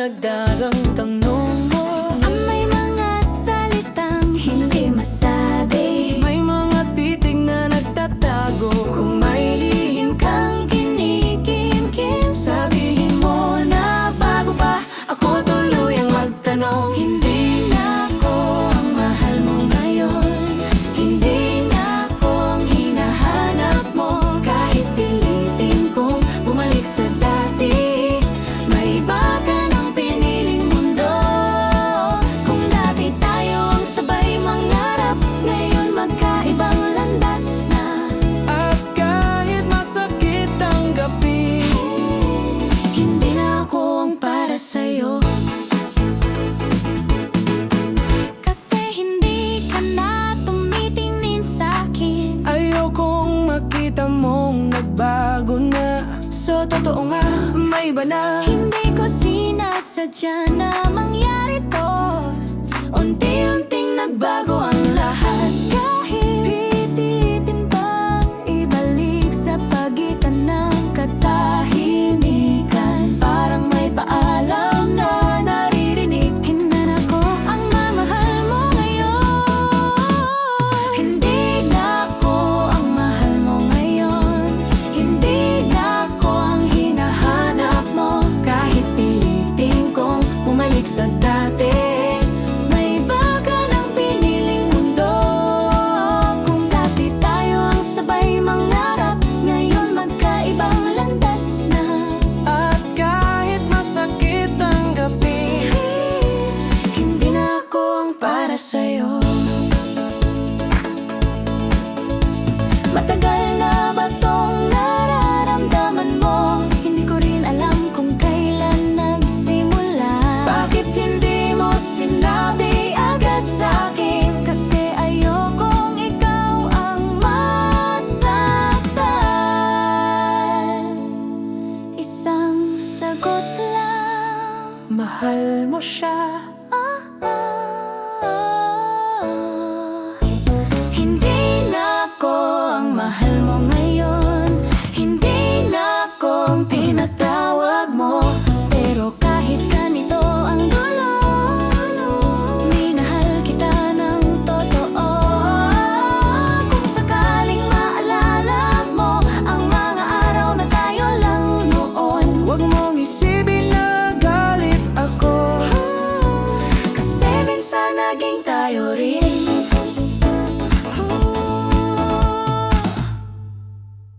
dinadagdagang tanong mo. May mga salitang hindi masabi, May mga titig na nagtatago. kung may lihim kang kinikimkim, sabihin mo na bago pa ako tuluyang magtanong. Hindi na ako ang mahal mo ngayon, hindi na ako ang hinahanap mo. Kahit pilitin kong bumalik sa dati, may iba ka ng piniling mundo. Kung dati tayo ang sabay mangarap, ngayon magkaibang landas na. At kahit masakit tanggapin, Hindi na ako ang para sa'yo, kasi hindi ka na tumitingin sa'kin. ayokong makita mong nagbago na. So totoo nga, May iba na. hindi ko sinasadya na mangyari to. Unti-unting nagbago ang lahat. Kahit pilitin pang ibalik sa pagitan ng katahimikan, parang may paalam na naririnig. Hindi na ako ang mamahal mo ngayon, hindi na ako ang mahal mo ngayon, hindi na ako ang hinahanap mo. Kahit pilitin kong bumalik sa dati, may iba ka ng piniling mundo. Kung dati tayo ang sabay mangarap, ngayon magkaibang landas na. At kahit masakit tanggapin, Hindi na ako ang para sa'yo. Matagal